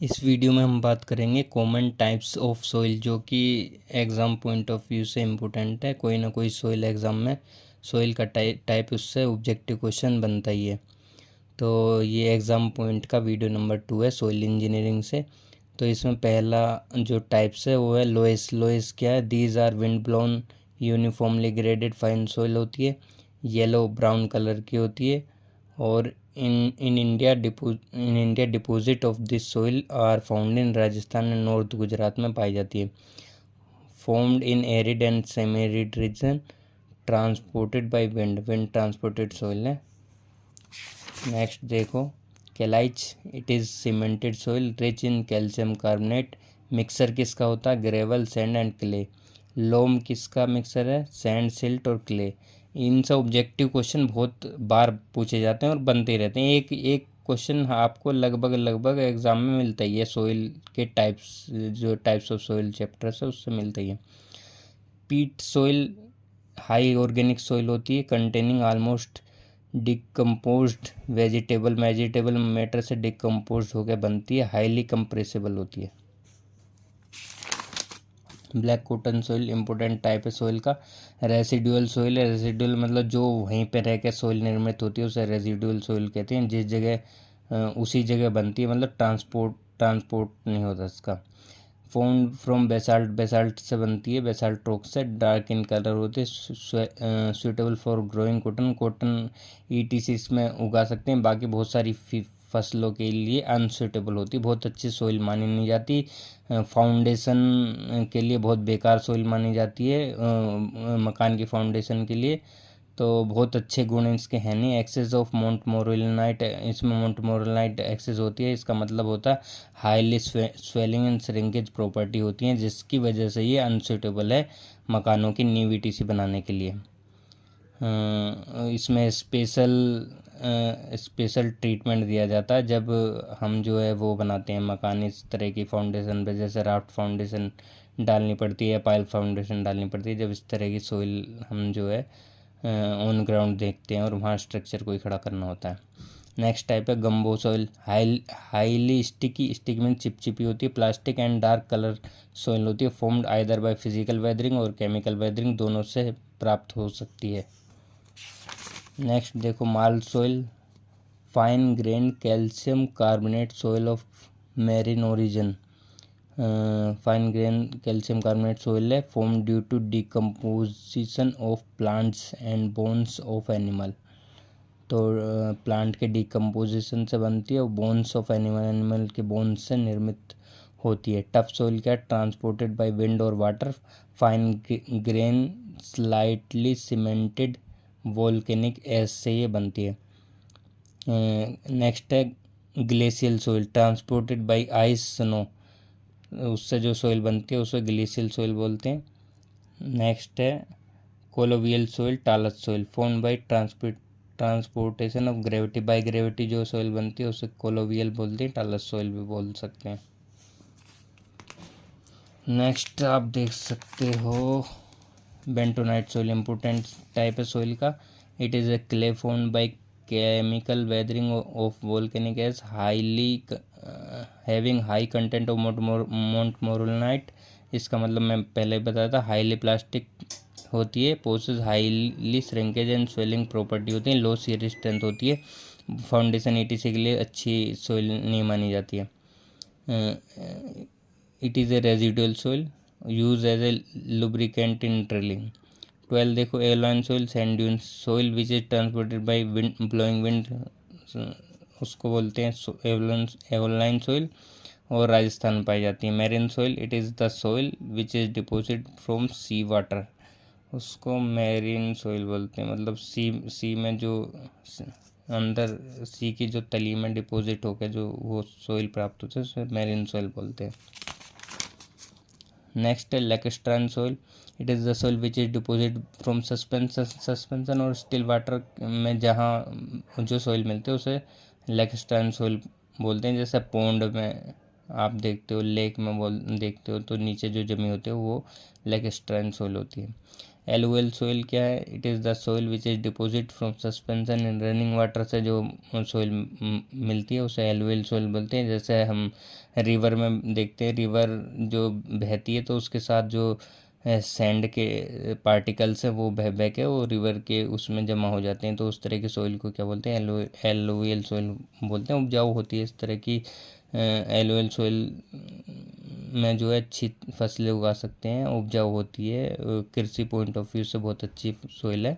इस वीडियो में हम बात करेंगे कॉमन टाइप्स ऑफ सॉइल, जो कि एग्ज़ाम पॉइंट ऑफ व्यू से इम्पोर्टेंट है। कोई ना कोई सॉइल एग्ज़ाम में सॉइल का टाइप उससे ऑब्जेक्टिव क्वेश्चन बनता ही है। तो ये एग्ज़ाम पॉइंट का वीडियो नंबर 2 है सॉइल इंजीनियरिंग से। तो इसमें पहला जो टाइप्स है वो है लोएस। लोएस क्या है? These are wind blown uniformly graded fine soil होती है, येलो ब्राउन कलर की होती है। और in India deposit of this soil are found in Rajasthan and north Gujarat में पाई जाती है। Formed in arid and semi arid region, transported by wind transported soil है। नेक्स्ट देखो caliche, it is cemented soil rich in calcium carbonate. Mixer किसका होता है? Gravel, sand and clay. लोम किसका मिक्सर है? सैंड, सिल्ट और क्ले। इनसे objective question बहुत बार पूछे जाते हैं और बनते रहते हैं। एक एक क्वेश्चन आपको लगभग एग्जाम में मिलता ही है। सोइल के टाइप्स, जो टाइप्स ऑफ सोइल चैप्टर्स है उससे मिलता ही है। पीट सोइल हाई ऑर्गेनिक सोइल होती है, containing almost decomposed vegetable matter से डिकम्पोज होकर बनती है, हाईली कंप्रेसिबल होती है। Black cotton soil important type है सोइल का। रेसिडुअल सोइल है, रेसिडुअल मतलब जो वहीं पे रह के सोइल निर्मित होती है उसे रेसिडुअल सोइल कहते हैं। जिस जगह उसी जगह बनती है, मतलब ट्रांसपोर्ट नहीं होता इसका। फाउंड फ्रॉम बेसाल्ट, बेसाल्ट से बनती है, बेसाल्ट रॉक से। डार्क इन कलर होते हैं, suitable for growing cotton etc इसमें उगा सकते हैं। बाकी बहुत सारी फसलों के लिए अनसूटेबल होती, बहुत अच्छी सोइल मानी नहीं जाती। फाउंडेशन के लिए बहुत बेकार सोइल मानी जाती है, मकान की फाउंडेशन के लिए। तो बहुत अच्छे गुण इसके हैं नहीं। एक्सेस ऑफ मोंटमोरिलनाइट, इसमें मोंटमोरिलनाइट एक्सेस होती है, इसका मतलब होता है highly swelling and shrinkage property होती हैं, जिसकी वजह से ये अनसूटेबल है मकानों की नींव ईटीसी बनाने के लिए। इसमें स्पेशल ट्रीटमेंट दिया जाता है जब हम जो है वो बनाते हैं मकान इस तरह की फाउंडेशन पे, जैसे राफ्ट फाउंडेशन डालनी पड़ती है, पाइल फाउंडेशन डालनी पड़ती है। जब इस तरह की सोइल हम जो है ऑन ग्राउंड देखते हैं और वहाँ स्ट्रक्चर को ही खड़ा करना होता है। नेक्स्ट टाइप है गम्बो सॉइल, हाईली स्टिकी में चिपचिपी होती है, plastic and dark colour soil होती है। Formed either by physical weathering और केमिकल वेदरिंग, दोनों से प्राप्त हो सकती है। नेक्स्ट देखो marl soil, fine grain calcium carbonate soil of marine origin. Fine grain calcium carbonate soil है, form due to decomposition of plants and bones of animal. तो प्लांट के डिकम्पोजिशन से बनती है और बोन्स ऑफ एनिमल के bones से निर्मित होती है। टफ सॉइल क्या? ट्रांसपोर्टेड बाय विंड और water. Fine grain slightly cemented volcanic ash से ये बनती है। नेक्स्ट है glacial soil, transported by ice, snow, उससे जो सॉइल बनती है उसे ग्लेशियल सॉइल बोलते हैं। नेक्स्ट है colluvial soil, talus soil, formed by transportation of gravity, by gravity जो सॉइल बनती है उसे कोलोवियल बोलते हैं, टालस सॉइल भी बोल सकते हैं। नेक्स्ट आप देख सकते हो बेंटोनाइट सॉइल, इंपोर्टेंट टाइप है सॉइल का। It is a clay formed by chemical weathering of volcanic ash, highly having high content of montmorillonite. इसका मतलब मैं पहले ही बताया था, हाईली प्लास्टिक होती है, possess highly shrinkage and swelling property होती है, लो शियर स्ट्रेंथ होती है। फाउंडेशन ईटीसी के लिए अच्छी सॉइल नहीं मानी जाती है। It is a residual soil use as a lubricant in drilling. 12 देखो aeolian soil, sand dune soil which is transported by wind, blowing wind, उसको बोलते हैं एवलाइन सॉइल और राजस्थान में पाई जाती है। Marine soil, it is the soil which is deposit from sea water, उसको मैरीन सॉइल बोलते हैं। मतलब सी में जो अंदर सी की जो तली में डिपॉजिट होकर जो वो सॉइल प्राप्त होते हैं उसे मैरीन सॉइल बोलते हैं। नेक्स्ट है लेकस्ट्राइन soil, it is the soil which is deposit from suspension और स्टिल वाटर में जहाँ जो सॉइल मिलते हैं उसे लेकस्ट्राइन सॉइल बोलते हैं। जैसे पॉन्ड में आप देखते हो, लेक में देखते हो तो नीचे जो जमी होती है वो लेकस्ट्राइन सॉइल होती है। एलुवियल सॉइल क्या है? It is the soil which is deposit from suspension in running water से जो सॉइल मिलती है उसे एलुवियल सॉइल बोलते हैं। जैसे हम रिवर में देखते हैं, रिवर जो बहती है तो उसके साथ जो सैंड के पार्टिकल्स है वो बह के वो रिवर के उसमें जमा हो जाते हैं, तो उस तरह की सॉइल को क्या बोलते हैं? एलुवियल सॉइल बोलते हैं। उपजाऊ होती है इस तरह की एलुवियल सॉइल में जो है अच्छी फसलें उगा सकते हैं, उपजाऊ होती है, कृषि पॉइंट ऑफ व्यू से बहुत अच्छी सॉइल है।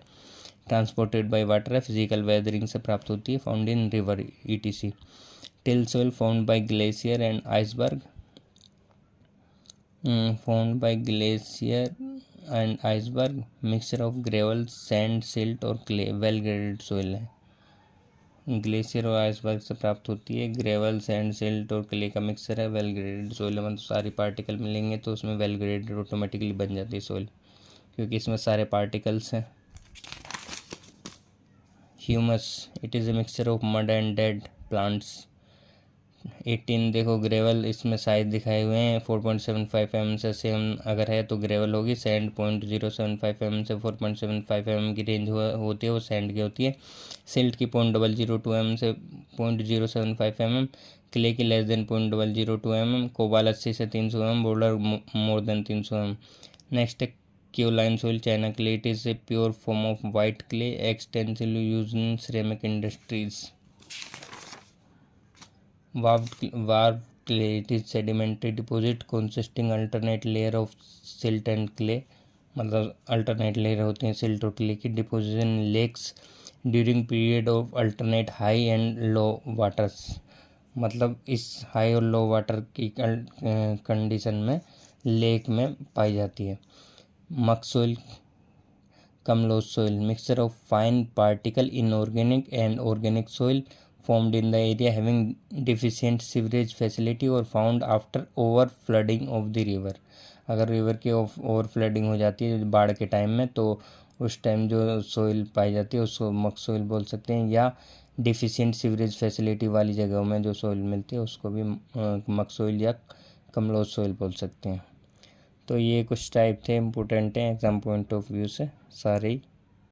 ट्रांसपोर्टेड बाय वाटर है, फिजिकल वेदरिंग से प्राप्त होती है, found in river etc. Till soil found by glacier and iceberg, found by glacier and iceberg, mixture of gravel, sand, silt और क्ले, वेल ग्रेडेड सॉइल है। Glacier और iceberg से प्राप्त होती है, ग्रेवल, सैंड, सिल्ट और क्ले का mixture है, वेल ग्रेडेड सॉइल है। मतलब सारी पार्टिकल मिलेंगे तो उसमें वेल ग्रेडेड ऑटोमेटिकली बन जाती है सॉइल, क्योंकि इसमें सारे पार्टिकल्स हैं। Humus, it is a mixture of mud and dead plants. 18 देखो ग्रेवल इसमें साइज दिखाए हुए हैं, 4.75 mm से सेम अगर है तो ग्रेवल होगी। सैंड 0.075 mm से 4.75 mm की रेंज होती है, वो सैंड की होती है। सिल्ट की 0.002 mm से 0.075 mm, क्ले की लेस देन 0.002 mm, कोबाल 80 से 300 mm, boulder more than 300 mm। Next है kaolin soil, china clay. It is a pure form of white clay, extensively use in ceramic industries. Warped clay, it is sedimentary deposit consisting alternate layer of silt and clay, मतलब alternate layer होते हैं silt और clay की। Deposition lakes during period of alternate high and low waters, मतलब इस high और low water की condition में लेक में पाई जाती है। मक सोइल, कमलोज soil, mixture of fine particle inorganic and organic soil formed in the area having deficient sewage facility or found after over flooding of the river। अगर river की over flooding हो जाती है बाढ़ के टाइम में तो उस टाइम जो सोइल पाई जाती है उसको मक सोइल बोल सकते हैं, या डिफिशिएंट सीवरेज फैसिलिटी वाली जगहों में जो सोइल मिलती है उसको भी मक सोइल या कमलोज सोइल बोल सकते हैं। तो ये कुछ टाइप थे, इम्पोर्टेंट हैं एग्जाम पॉइंट ऑफ व्यू से सारे ही।